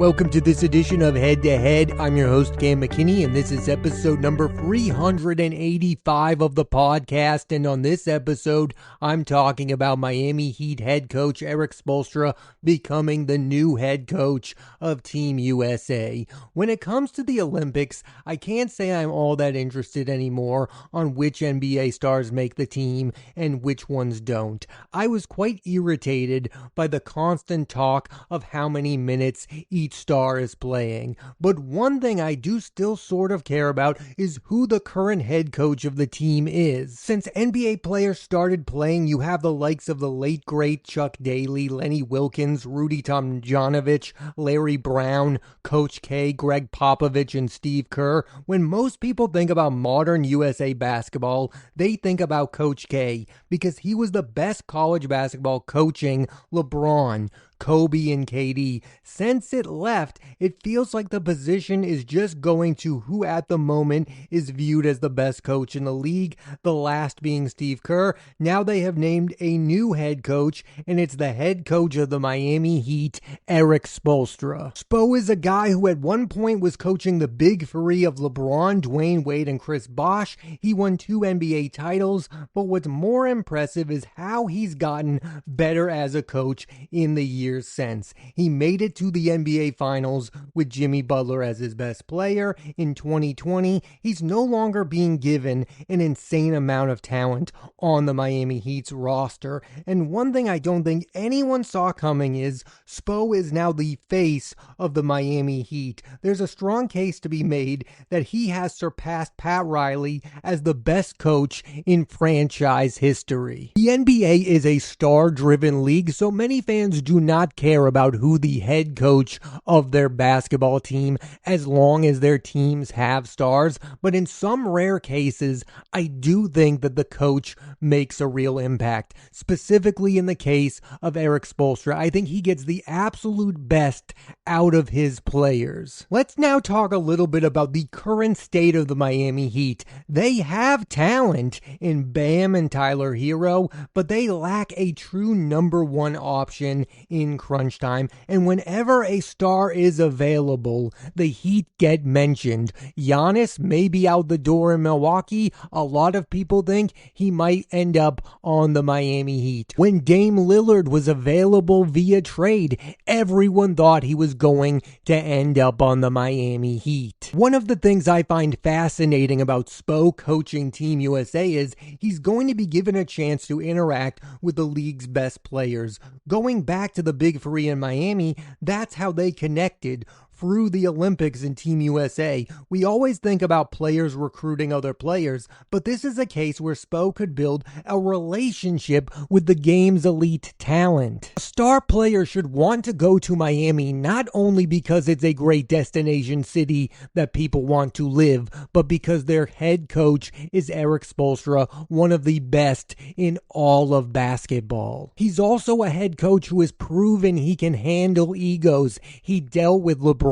Welcome to this edition of Head to Head. I'm your host, Cam McKinney, and this is episode number 385 of the podcast. And on this episode, I'm talking about Miami Heat head coach Erik Spoelstra becoming the new head coach of Team USA. When it comes to the Olympics, I can't say I'm all that interested anymore on which NBA stars make the team and which ones don't. I was quite irritated by the constant talk of how many minutes each star is playing. But one thing I do still sort of care about is who the current head coach of the team is. Since NBA players started playing, you have the likes of the late great Chuck Daly, Lenny Wilkens, Rudy Tomjanovich, Larry Brown, Coach K, Greg Popovich, and Steve Kerr. When most people think about modern USA basketball, they think about Coach K because he was the best college basketball coaching LeBron, Kobe, and KD. Since it left, it feels like the position is just going to who at the moment is viewed as the best coach in the league, the last being Steve Kerr. Now they have named a new head coach, and it's the head coach of the Miami Heat, Erik Spoelstra. Spo is a guy who at one point was coaching the big three of LeBron, Dwayne Wade, and Chris Bosh. He won 2 NBA titles, but what's more impressive is how he's gotten better as a coach in the years since. He made it to the NBA Finals with Jimmy Butler as his best player. In 2020, he's no longer being given an insane amount of talent on the Miami Heat's roster. And one thing I don't think anyone saw coming is Spo is now the face of the Miami Heat. There's a strong case to be made that he has surpassed Pat Riley as the best coach in franchise history. The NBA is a star-driven league, so many fans do not care about who the head coach of their basketball team as long as their teams have stars. But in some rare cases, I do think that the coach makes a real impact. Specifically in the case of Erik Spoelstra, I think he gets the absolute best out of his players. Let's now talk a little bit about the current state of the Miami Heat. They have talent in Bam and Tyler Hero, but they lack a true number one option in crunch time, and whenever a star is available, the Heat get mentioned. Giannis may be out the door in Milwaukee. A lot of people think he might end up on the Miami Heat. When Dame Lillard was available via trade, everyone thought he was going to end up on the Miami Heat. One of the things I find fascinating about Spo coaching Team USA is he's going to be given a chance to interact with the league's best players. Going back to the Big Three in Miami, that's how they connected through the Olympics in Team USA. We always think about players recruiting other players, but this is a case where Spo could build a relationship with the game's elite talent. A star player should want to go to Miami not only because it's a great destination city that people want to live, but because their head coach is Erik Spoelstra, one of the best in all of basketball. He's also a head coach who has proven he can handle egos. He dealt with LeBron,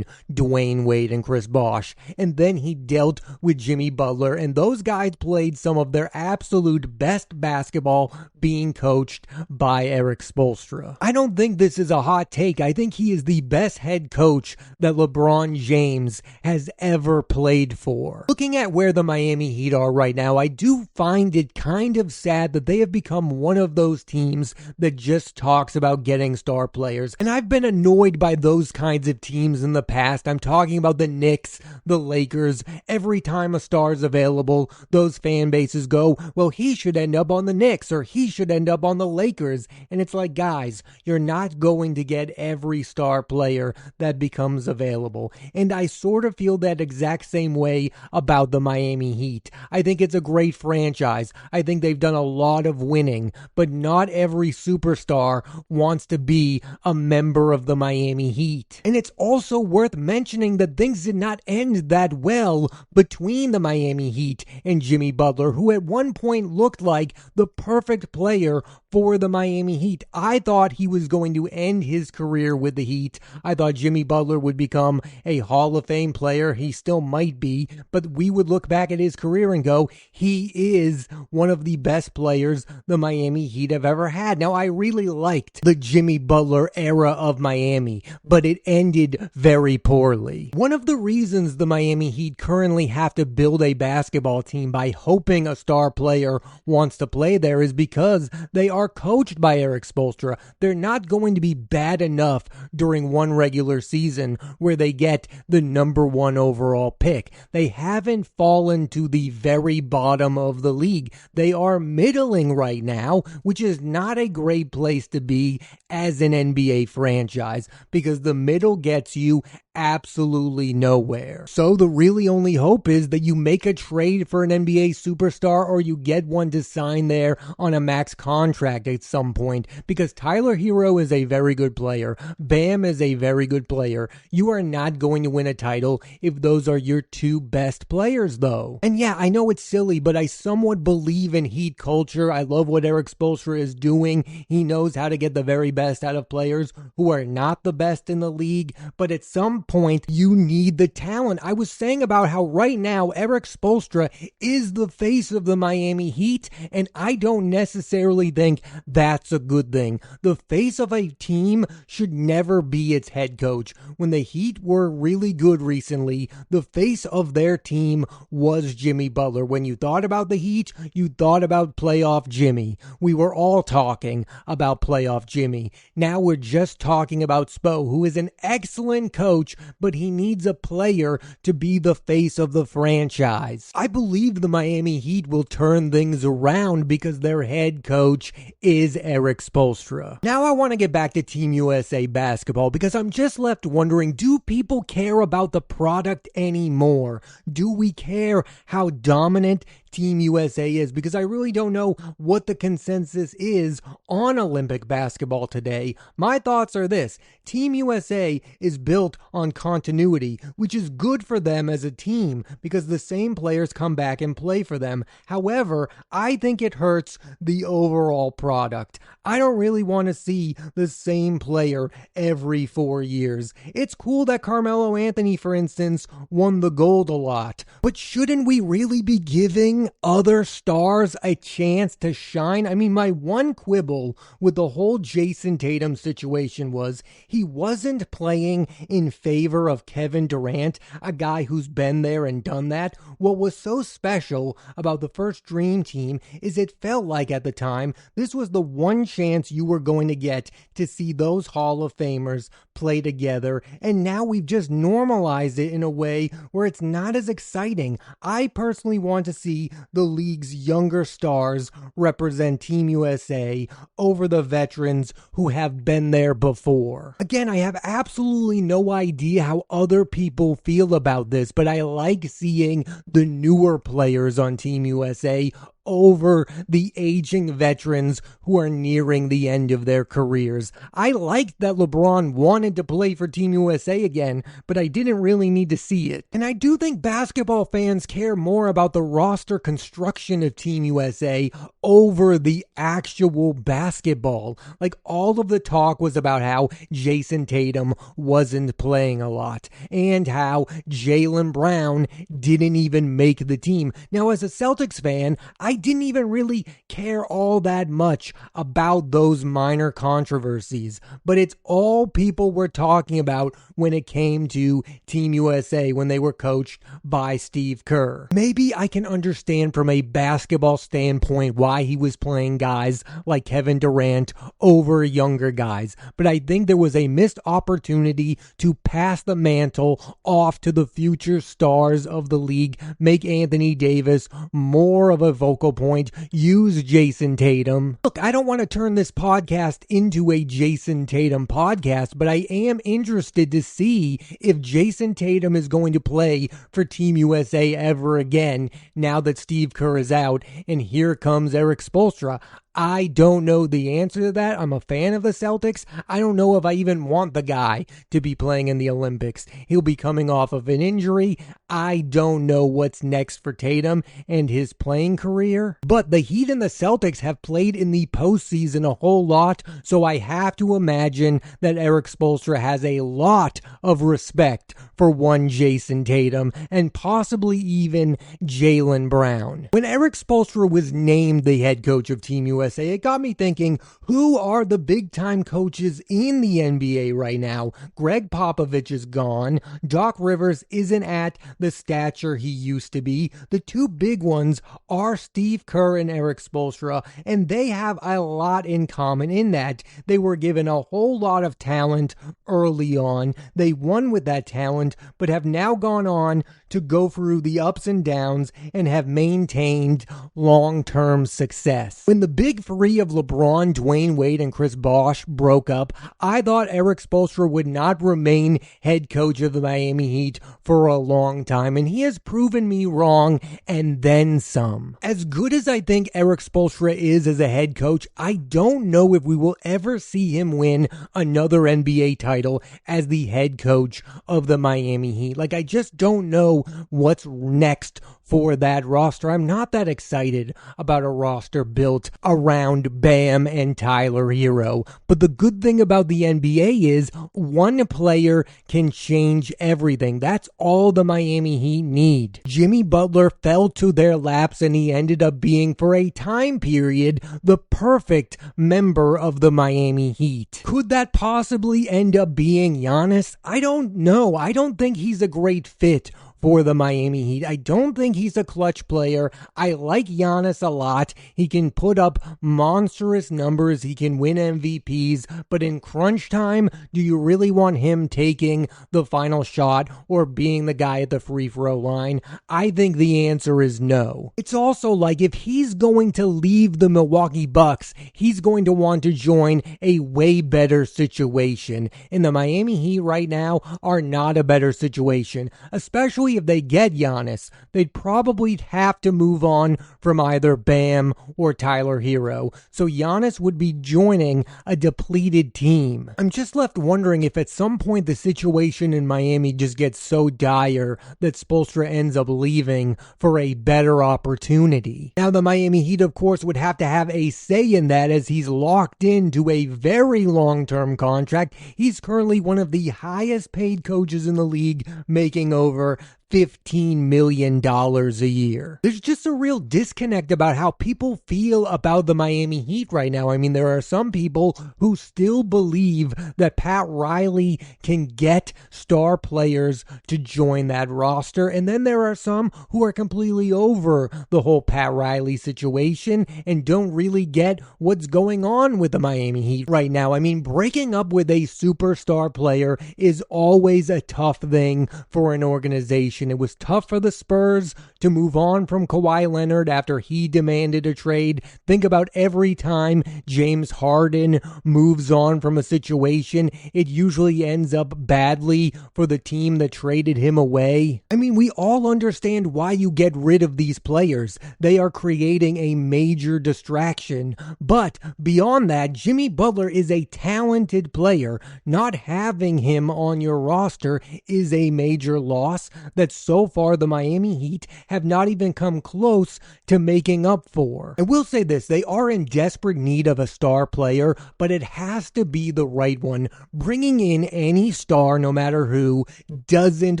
Dwayne Wade, and Chris Bosh, and then he dealt with Jimmy Butler, and those guys played some of their absolute best basketball being coached by Erik Spoelstra. I don't think this is a hot take. I think he is the best head coach that LeBron James has ever played for. Looking at where the Miami Heat are right now, I do find it kind of sad that they have become one of those teams that just talks about getting star players, and I've been annoyed by those kinds of teams in the past. I'm talking about the Knicks, the Lakers. Every time a star is available, those fan bases go, well, he should end up on the Knicks or he should end up on the Lakers. And it's like, guys, you're not going to get every star player that becomes available. And I sort of feel that exact same way about the Miami Heat. I think it's a great franchise. I think they've done a lot of winning, but not every superstar wants to be a member of the Miami Heat. And it's also also worth mentioning that things did not end that well between the Miami Heat and Jimmy Butler, who at one point looked like the perfect player for the Miami Heat. I thought he was going to end his career with the Heat. I thought Jimmy Butler would become a Hall of Fame player. He still might be, but we would look back at his career and go, he is one of the best players the Miami Heat have ever had. Now, I really liked the Jimmy Butler era of Miami, but it ended very poorly. One of the reasons the Miami Heat currently have to build a basketball team by hoping a star player wants to play there is because they are coached by Erik Spoelstra. They're not going to be bad enough during one regular season where they get the number one overall pick. They haven't fallen to the very bottom of the league. They are middling right now, which is not a great place to be as an NBA franchise because the middle gets you absolutely nowhere. So the really only hope is that you make a trade for an NBA superstar or you get one to sign there on a max contract at some point, because Tyler Hero is a very good player. Bam is a very good player. You are not going to win a title if those are your two best players, though. And yeah, I know it's silly, but I somewhat believe in Heat culture. I love what Erik Spoelstra is doing. He knows how to get the very best out of players who are not the best in the league, but at some point you need the talent. I was saying about how right now Erik Spoelstra is the face of the Miami Heat, and I don't necessarily think that's a good thing. The face of a team should never be its head coach. When the Heat were really good recently, the face of their team was Jimmy Butler. When you thought about the Heat, you thought about playoff Jimmy. We were all talking about playoff Jimmy. Now we're just talking about Spo, who is an excellent coach, but he needs a player to be the face of the franchise. I believe the Miami Heat will turn things around because their head coach is Erik Spoelstra. Now I want to get back to Team USA basketball because I'm just left wondering, do people care about the product anymore? Do we care how dominant Team USA is? Because I really don't know what the consensus is on Olympic basketball today. My thoughts are this: Team USA is built on continuity, which is good for them as a team because the same players come back and play for them. However, I think it hurts the overall product. I don't really want to see the same player every 4 years. It's cool that Carmelo Anthony, for instance, won the gold a lot, but shouldn't we really be giving other stars a chance to shine? I mean, my one quibble with the whole Jason Tatum situation was he wasn't playing in favor of Kevin Durant, a guy who's been there and done that. What was so special about the first Dream Team is it felt like at the time this was the one chance you were going to get to see those Hall of Famers play together, and now we've just normalized it in a way where it's not as exciting. I personally want to see the league's younger stars represent Team USA over the veterans who have been there before. Again, I have absolutely no idea how other people feel about this, but I like seeing the newer players on Team USA over the aging veterans who are nearing the end of their careers. I liked that LeBron wanted to play for Team USA again, but I didn't really need to see it. And I do think basketball fans care more about the roster construction of Team USA over the actual basketball. Like, all of the talk was about how Jason Tatum wasn't playing a lot and how Jaylen Brown didn't even make the team. Now, as a Celtics fan, I didn't even really care all that much about those minor controversies, but it's all people were talking about when it came to Team USA when they were coached by Steve Kerr. Maybe I can understand from a basketball standpoint why he was playing guys like Kevin Durant over younger guys, but I think there was a missed opportunity to pass the mantle off to the future stars of the league, make Anthony Davis more of a vocal point, use Jason Tatum. Look, I don't want to turn this podcast into a Jason Tatum podcast, but I am interested to see if Jason Tatum is going to play for Team USA ever again now that Steve Kerr is out and here comes Erik Spoelstra. I don't know the answer to that. I'm a fan of the Celtics. I don't know if I even want the guy to be playing in the Olympics. He'll be coming off of an injury. I don't know what's next for Tatum and his playing career. But the Heat and the Celtics have played in the postseason a whole lot, so I have to imagine that Erik Spoelstra has a lot of respect for one Jason Tatum and possibly even Jaylen Brown. When Erik Spoelstra was named the head coach of Team USA, it got me thinking, who are the big-time coaches in the NBA right now? Greg Popovich is gone. Doc Rivers isn't at the stature he used to be. The two big ones are Steve Kerr and Erik Spoelstra, and they have a lot in common in that they were given a whole lot of talent early on. They won with that talent, but have now gone on to go through the ups and downs and have maintained long-term success. When the big three of LeBron, Dwayne Wade, and Chris Bosh broke up, I thought Erik Spoelstra would not remain head coach of the Miami Heat for a long time, and he has proven me wrong and then some. As good as I think Erik Spoelstra is as a head coach, I don't know if we will ever see him win another NBA title as the head coach of the Miami Heat. I just don't know what's next for that roster. I'm not that excited about a roster built around Bam and Tyler Hero. But the good thing about the NBA is one player can change everything. That's all the Miami Heat need. Jimmy Butler fell to their laps and he ended up being, for a time period, the perfect member of the Miami Heat. Could that possibly end up being Giannis? I don't know. I don't think he's a great fit for the Miami Heat. I don't think he's a clutch player. I like Giannis a lot. He can put up monstrous numbers. He can win MVPs. But in crunch time, do you really want him taking the final shot or being the guy at the free throw line? I think the answer is no. It's also like if he's going to leave the Milwaukee Bucks, he's going to want to join a way better situation. And the Miami Heat right now are not a better situation, especially if they get Giannis. They'd probably have to move on from either Bam or Tyler Hero. So Giannis would be joining a depleted team. I'm just left wondering if at some point the situation in Miami just gets so dire that Spoelstra ends up leaving for a better opportunity. Now the Miami Heat, of course, would have to have a say in that as he's locked into a very long-term contract. He's currently one of the highest paid coaches in the league, making over $15 million a year. There's just a real disconnect about how people feel about the Miami Heat right now. I mean, there are some people who still believe that Pat Riley can get star players to join that roster, and then there are some who are completely over the whole Pat Riley situation and don't really get what's going on with the Miami Heat right now. I mean, breaking up with a superstar player is always a tough thing for an organization. It was tough for the Spurs to move on from Kawhi Leonard after he demanded a trade. Think about every time James Harden moves on from a situation, it usually ends up badly for the team that traded him away. I mean, we all understand why you get rid of these players. They are creating a major distraction. But beyond that, Jimmy Butler is a talented player. Not having him on your roster is a major loss that so far the Miami Heat have not even come close to making up for. I will say this, they are in desperate need of a star player, but it has to be the right one. Bringing in any star, no matter who, doesn't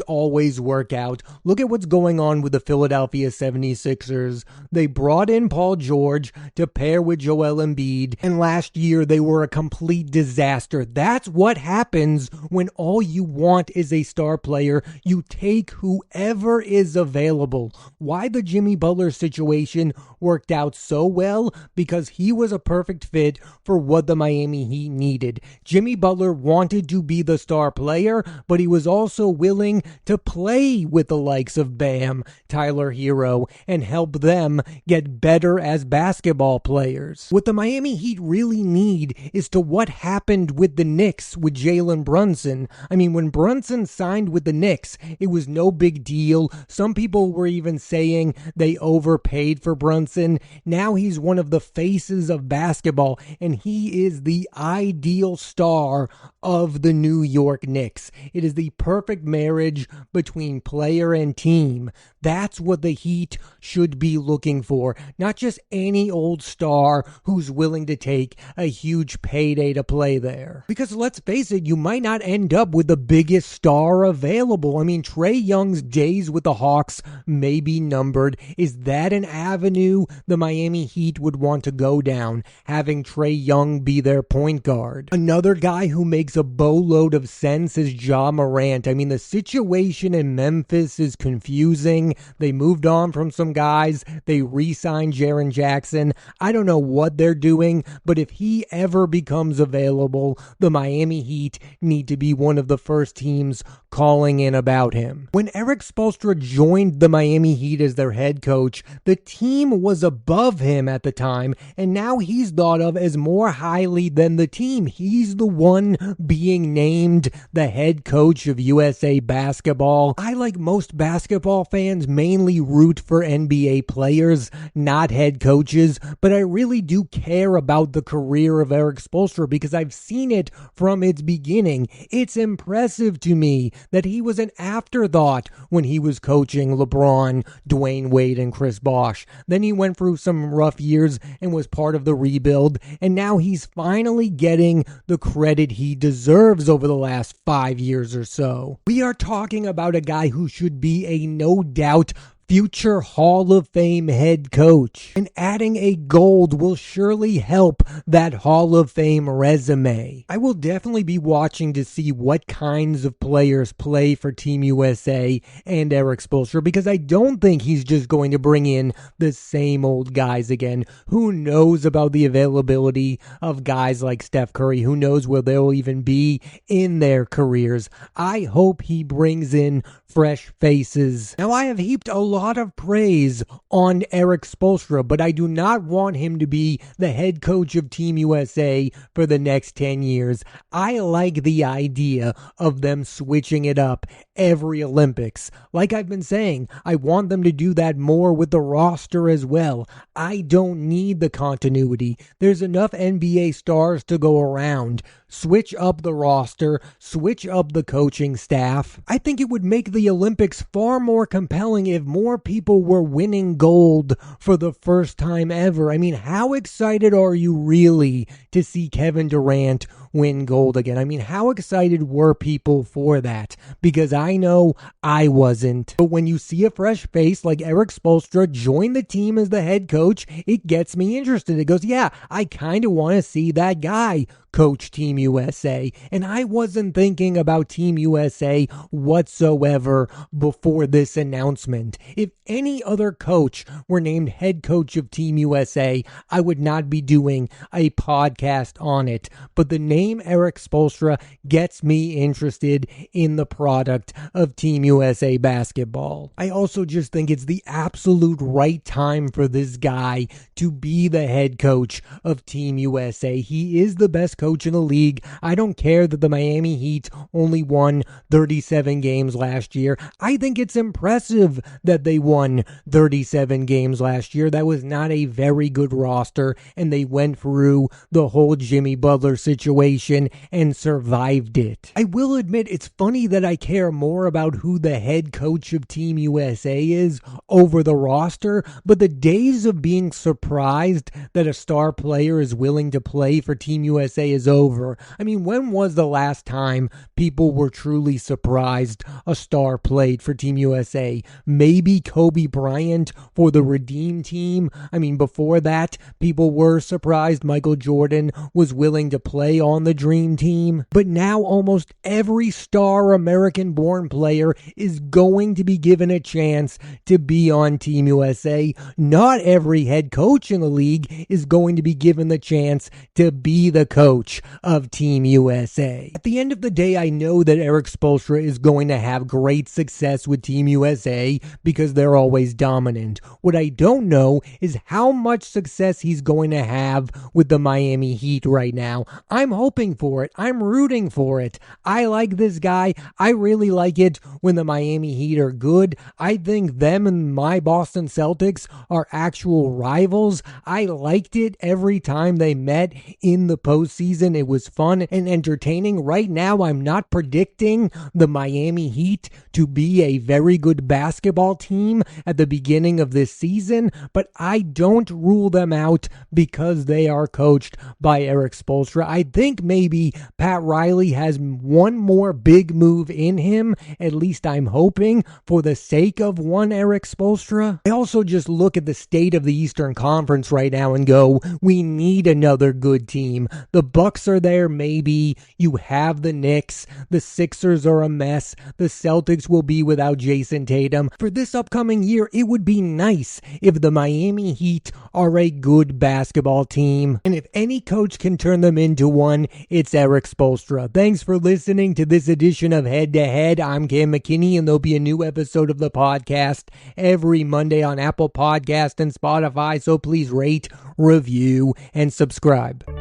always work out. Look at what's going on with the Philadelphia 76ers. They brought in Paul George to pair with Joel Embiid, and last year they were a complete disaster. That's what happens when all you want is a star player. You take whoever is available. Why the Jimmy Butler situation worked out so well? Because he was a perfect fit for what the Miami Heat needed. Jimmy Butler wanted to be the star player, but he was also willing to play with the likes of Bam, Tyler Hero, and help them get better as basketball players. What the Miami Heat really need is to what happened with the Knicks with Jalen Brunson. I mean, when Brunson signed with the Knicks, it was no big big deal. Some people were even saying they overpaid for Brunson. Now he's one of the faces of basketball, and he is the ideal star of the New York Knicks. It is the perfect marriage between player and team. That's what the Heat should be looking for. Not just any old star who's willing to take a huge payday to play there. Because let's face it, you might not end up with the biggest star available. I mean, Trae Young's days with the Hawks may be numbered. Is that an avenue the Miami Heat would want to go down, having Trae Young be their point guard? Another guy who makes a boatload of sense is Ja Morant. I mean, the situation in Memphis is confusing. They moved on from some guys. They re-signed Jaren Jackson. I don't know what they're doing, but if he ever becomes available, the Miami Heat need to be one of the first teams calling in about him. When Erik Spoelstra joined the Miami Heat as their head coach, the team was above him at the time, and now he's thought of as more highly than the team. He's the one being named the head coach of USA Basketball. I, like most basketball fans, mainly root for NBA players, not head coaches, but I really do care about the career of Erik Spoelstra because I've seen it from its beginning. It's impressive to me that he was an afterthought when he was coaching LeBron, Dwayne Wade, and Chris Bosh. Then he went through some rough years and was part of the rebuild, and now he's finally getting the credit he deserves over the last 5 years or so. We are talking about a guy who should be a no doubt future Hall of Fame head coach. And adding a gold will surely help that Hall of Fame resume. I will definitely be watching to see what kinds of players play for Team USA and Erik Spoelstra, because I don't think he's just going to bring in the same old guys again. Who knows about the availability of guys like Steph Curry? Who knows where they'll even be in their careers? I hope he brings in fresh faces. Now, I have heaped a lot of praise on Erik Spoelstra, but I do not want him to be the head coach of Team USA for the next 10 years. I like the idea of them switching it up every Olympics. Like I've been saying, I want them to do that more with the roster as well. I don't need the continuity. There's enough NBA stars to go around. Switch up the roster, switch up the coaching staff. I think it would make the Olympics far more compelling if more people were winning gold for the first time ever. I mean, how excited are you really to see Kevin Durant win gold again? I mean, how excited were people for that? Because I know I wasn't. But when you see a fresh face like Erik Spoelstra join the team as the head coach, it gets me interested. It goes, yeah, I kind of want to see that guy coach Team USA. And I wasn't thinking about Team USA whatsoever before this announcement. If any other coach were named head coach of Team USA, I would not be doing a podcast on it. But the name Erik Spoelstra gets me interested in the product of Team USA basketball. I also just think it's the absolute right time for this guy to be the head coach of Team USA. He is the best coach in the league. I don't care that the Miami Heat only won 37 games last year. I think it's impressive that they won 37 games last year. That was not a very good roster, and they went through the whole Jimmy Butler situation and survived it. I will admit it's funny that I care more about who the head coach of Team USA is over the roster, but the days of being surprised that a star player is willing to play for Team USA is over. I mean, when was the last time people were truly surprised a star played for Team USA? Maybe Kobe Bryant for the Redeem team. I mean, before that, people were surprised Michael Jordan was willing to play on the Dream Team. But now almost every star American-born player is going to be given a chance to be on Team USA. Not every head coach in the league is going to be given the chance to be the coach of Team USA. At the end of the day, I know that Erik Spoelstra is going to have great success with Team USA because they're always dominant. What I don't know is how much success he's going to have with the Miami Heat right now. I'm hoping hoping for it. I'm rooting for it. I like this guy. I really like it when the Miami Heat are good. I think them and my Boston Celtics are actual rivals. I liked it every time they met in the postseason. It was fun and entertaining. Right now, I'm not predicting the Miami Heat to be a very good basketball team at the beginning of this season, but I don't rule them out because they are coached by Erik Spoelstra. I think maybe Pat Riley has one more big move in him, at least I'm hoping, for the sake of one Erik Spoelstra. I also just look at the state of the Eastern Conference right now and go, we need another good team. The Bucks are there, maybe. You have the Knicks. The Sixers are a mess. The Celtics will be without Jason Tatum. For this upcoming year, it would be nice if the Miami Heat are a good basketball team. And if any coach can turn them into one, it's Erik Spoelstra. Thanks for listening to this edition of Head to Head. I'm Cam McKinney, and there'll be a new episode of the podcast every Monday on Apple Podcast and Spotify, so please rate, review, and subscribe.